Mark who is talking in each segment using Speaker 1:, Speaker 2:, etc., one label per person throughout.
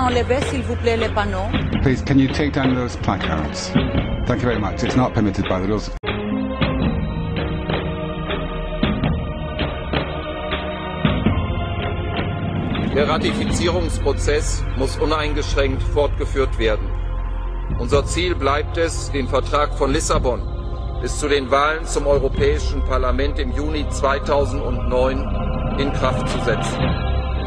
Speaker 1: Enlevez, s'il vous plaît, les panneaux.
Speaker 2: Please, can you take down those placards? Thank you very much. It's not permitted by the rules.
Speaker 3: Der Ratifizierungsprozess muss uneingeschränkt fortgeführt werden. Unser Ziel bleibt es, den Vertrag von Lissabon bis zu den Wahlen zum Europäischen Parlament im Juni 2009 in Kraft zu setzen.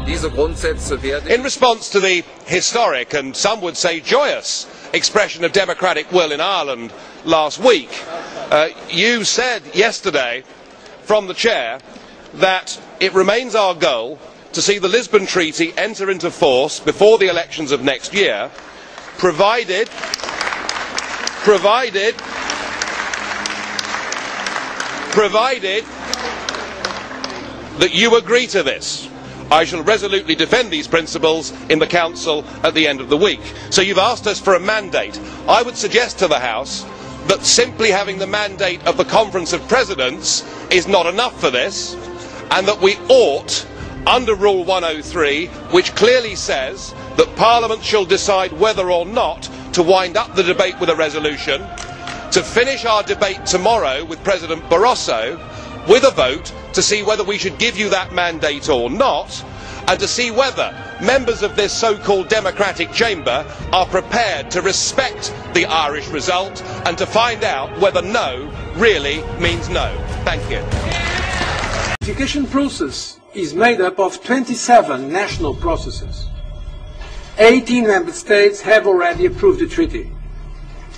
Speaker 3: Diese Grundsätze werden...
Speaker 4: In response to the historic and some would say joyous expression of democratic will in Ireland last week, you said yesterday from the chair that it remains our goal to see the Lisbon Treaty enter into force before the elections of next year, provided that you agree to this. I shall resolutely defend these principles in the Council at the end of the week. So you've asked us for a mandate. I would suggest to the House that simply having the mandate of the Conference of Presidents is not enough for this, and that we ought, under Rule 103, which clearly says that Parliament shall decide whether or not to wind up the debate with a resolution, to finish our debate tomorrow with President Barroso with a vote to see whether we should give you that mandate or not, and to see whether members of this so-called democratic chamber are prepared to respect the Irish result and to find out whether no really means no. Thank you.
Speaker 5: The ratification process is made up of 27 national processes. 18 member states have already approved the treaty,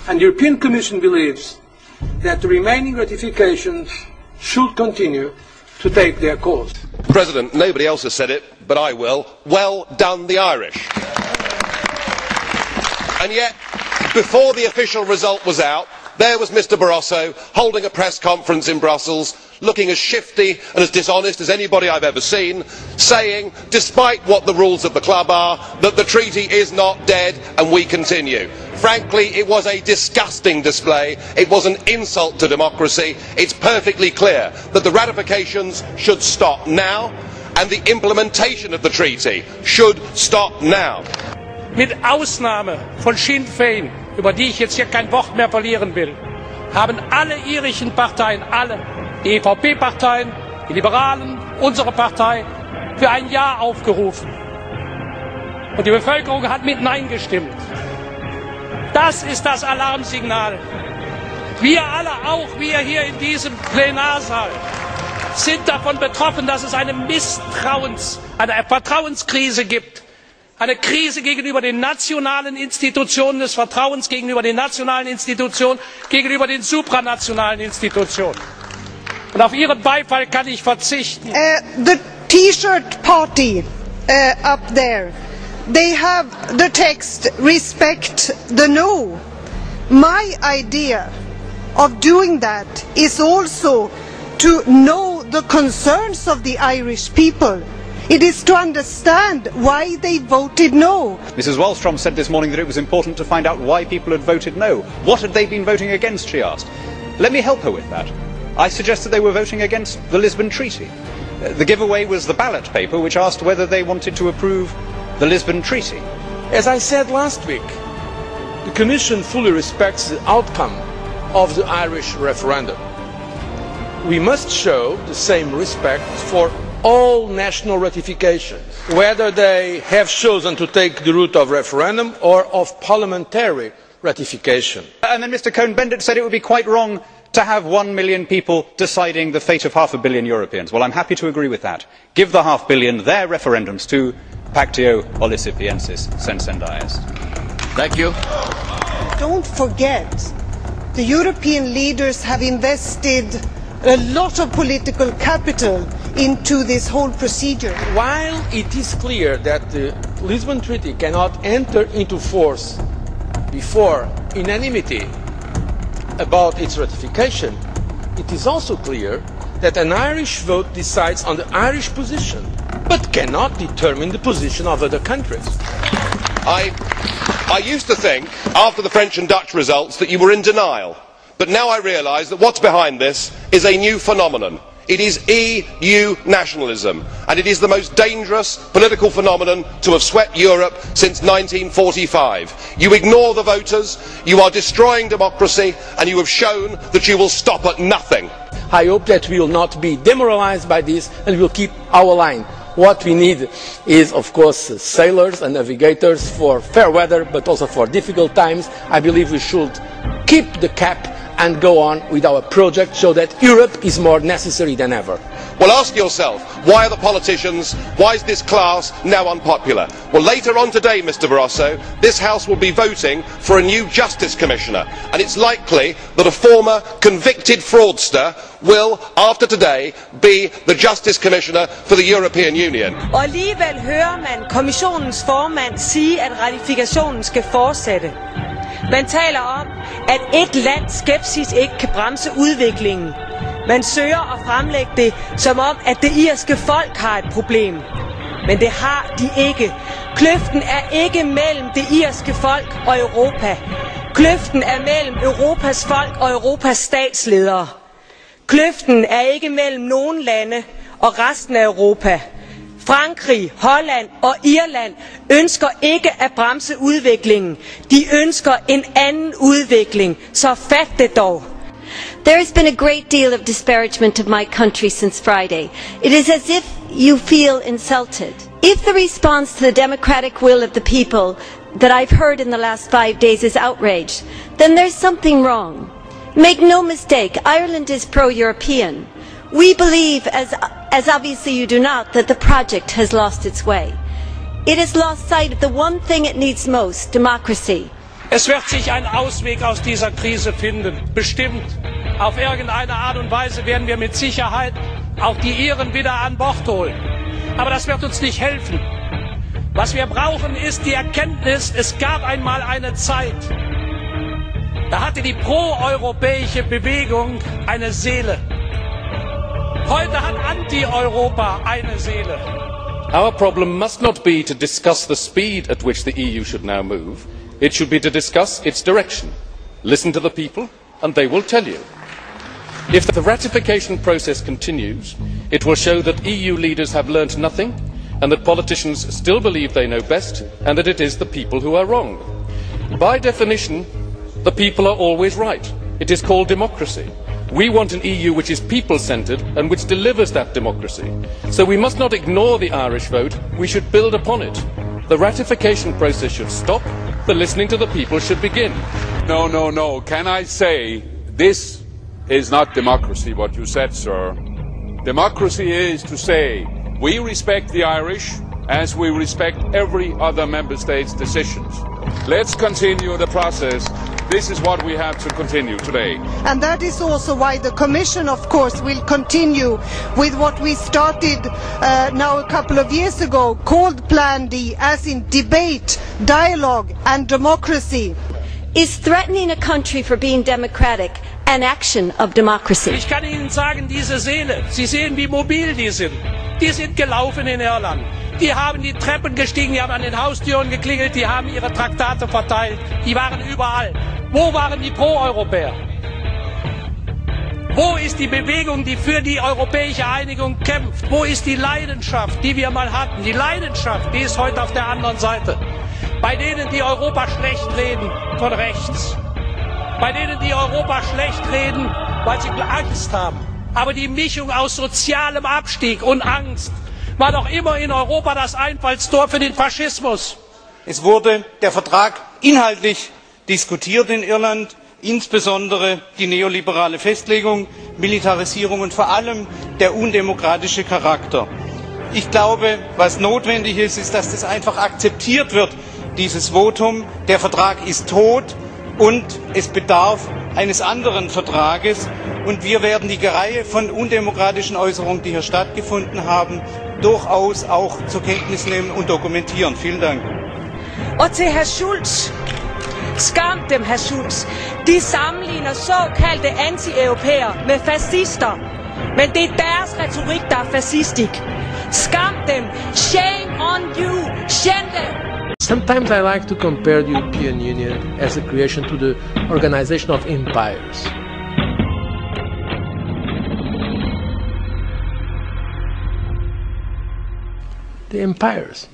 Speaker 5: and the European Commission believes that the remaining ratifications should continue to take their course.
Speaker 4: President, nobody else has said it, but I will. Well done, the Irish. And yet, before the official result was out, there was Mr Barroso holding a press conference in Brussels, looking as shifty and as dishonest as anybody I've ever seen, saying, despite what the rules of the club are, that the treaty is not dead and we continue. Frankly, it was a disgusting display. It was an insult to democracy. It's perfectly clear that the ratifications should stop now and the implementation of the treaty should stop now.
Speaker 6: Mit Ausnahme von Sinn Féin, über die ich jetzt hier kein Wort mehr verlieren will, haben alle irischen Parteien, alle, die EVP-Parteien, die Liberalen, unsere Partei, für ein Ja aufgerufen. Und die Bevölkerung hat mit Nein gestimmt. Das ist das Alarmsignal. Wir alle, auch wir hier in diesem Plenarsaal, sind davon betroffen, dass es eine Vertrauenskrise gibt. Eine Krise gegenüber den nationalen Institutionen, des Vertrauens gegenüber den nationalen Institutionen, gegenüber den supranationalen Institutionen. Und auf Ihren Beifall kann ich verzichten.
Speaker 7: The T-shirt party up there, they have the text respect the no. My idea of doing that is also to know the concerns of the Irish people. It is to understand why they voted no.
Speaker 8: Mrs Wallström said this morning that it was important to find out why people had voted no. What had they been voting against, she asked. Let me help her with that. I suggest that they were voting against the Lisbon Treaty. The giveaway was the ballot paper which asked whether they wanted to approve the Lisbon Treaty.
Speaker 5: As I said last week, the Commission fully respects the outcome of the Irish referendum. We must show the same respect for all national ratifications, whether they have chosen to take the route of referendum or of parliamentary ratification.
Speaker 8: And then Mr Cohn-Bendit said it would be quite wrong to have 1 million people deciding the fate of 500 million Europeans. Well, I'm happy to agree with that. Give the 500 million their referendums too. Pactio Olisipiensis Sensendias.
Speaker 3: Thank you.
Speaker 7: Don't forget, the European leaders have invested a lot of political capital into this whole procedure.
Speaker 5: While it is clear that the Lisbon Treaty cannot enter into force before unanimity about its ratification, it is also clear that an Irish vote decides on the Irish position, but cannot determine the position of other countries.
Speaker 4: I used to think, after the French and Dutch results, that you were in denial. But now I realise that what's behind this is a new phenomenon. It is EU nationalism, and it is the most dangerous political phenomenon to have swept Europe since 1945. You ignore the voters, you are destroying democracy, and you have shown that you will stop at nothing.
Speaker 5: I hope that we will not be demoralized by this and we will keep our line. What we need is, of course, sailors and navigators for fair weather, but also for difficult times. I believe we should keep the cap and go on with our project so that Europe is more necessary than ever.
Speaker 4: Well, ask yourself, why are the politicians, why is this class now unpopular? Well, later on today, Mr Barroso, this House will be voting for a new Justice Commissioner, and it's likely that a former convicted fraudster will, after today, be the Justice Commissioner for the European Union.
Speaker 1: Og alligevel hører man kommissionens formand sige, at ratifikationen skal fortsætte. Man taler om, at et lands skepsis ikke kan bremse udviklingen. Man søger at fremlægge det som om, at det irske folk har et problem. Men det har de ikke. Kløften er ikke mellem det irske folk og Europa. Kløften er mellem Europas folk og Europas statsledere. Kløften er ikke mellem nogen lande og resten af Europa. Frankrig, Holland og Irland ønsker ikke at bremse udviklingen. De ønsker en anden udvikling. Så fat det dog.
Speaker 9: There has been a great deal of disparagement of my country since Friday. It is as if you feel insulted. If the response to the democratic will of the people that I've heard in the last 5 days is outrage, then there's something wrong. Make no mistake, Ireland is pro-European. We believe, as obviously you do not, that the project has lost its way. It has lost sight of the one thing it needs most, democracy.
Speaker 6: Es wird sich ein Ausweg aus dieser Krise finden, bestimmt. Auf irgendeine Art und Weise werden wir mit Sicherheit auch die Iren wieder an Bord holen. Aber das wird uns nicht helfen. Was wir brauchen, ist die Erkenntnis, es gab einmal eine Zeit, da hatte die proeuropäische Bewegung eine Seele. Heute hat Anti-Europa eine Seele.
Speaker 10: Our problem must not be to discuss the speed at which the EU should now move. It should be to discuss its direction. Listen to the people, and they will tell you. If the ratification process continues, it will show that EU leaders have learnt nothing, and that politicians still believe they know best, and that it is the people who are wrong. By definition, the people are always right. It is called democracy. We want an EU which is people-centred and which delivers that democracy. So we must not ignore the Irish vote, we should build upon it. The ratification process should stop, the listening to the people should begin.
Speaker 11: No, no, no. Can I say this is not democracy, what you said, sir. Democracy is to say we respect the Irish as we respect every other member state's decisions. Let's continue the process. This is what we have to continue today.
Speaker 7: And that is also why the Commission, of course, will continue with what we started now a couple of years ago, called Plan D, as in debate, dialogue and democracy.
Speaker 9: Is threatening a country for being democratic an action of democracy?
Speaker 6: Ich kann Ihnen sagen, diese Seele, Sie sehen, wie mobil die sind. Die sind gelaufen in Irland. Die haben die Treppen gestiegen, die haben an den Haustüren geklingelt, die haben ihre Traktate verteilt. Die waren überall. Wo waren die Pro-Europäer? Wo ist die Bewegung, die für die europäische Einigung kämpft? Wo ist die Leidenschaft, die wir mal hatten? Die Leidenschaft, die ist heute auf der anderen Seite. Bei denen, die Europa schlecht reden, von rechts. Bei denen, die Europa schlecht reden, weil sie Angst haben. Aber die Mischung aus sozialem Abstieg und Angst war doch immer in Europa das Einfallstor für den Faschismus.
Speaker 12: Es wurde der Vertrag inhaltlich diskutiert in Irland, insbesondere die neoliberale Festlegung, Militarisierung und vor allem der undemokratische Charakter. Ich glaube, was notwendig ist, ist, dass das einfach akzeptiert wird, dieses Votum. Der Vertrag ist tot und es bedarf eines anderen Vertrages. Und wir werden die Reihe von undemokratischen Äußerungen, die hier stattgefunden haben, durchaus auch zur Kenntnis nehmen und dokumentieren. Vielen Dank.
Speaker 1: Og til hr. Schulz. Skam dem, hr. Schulz. De sammenligner såkaldte anti-europæer med fascister. Men det er deres retorik, der er fascistisk. Skam dem. Shame on you. Schande.
Speaker 5: Sometimes I like to compare the European Union as a creation to the organization of empires. the empires.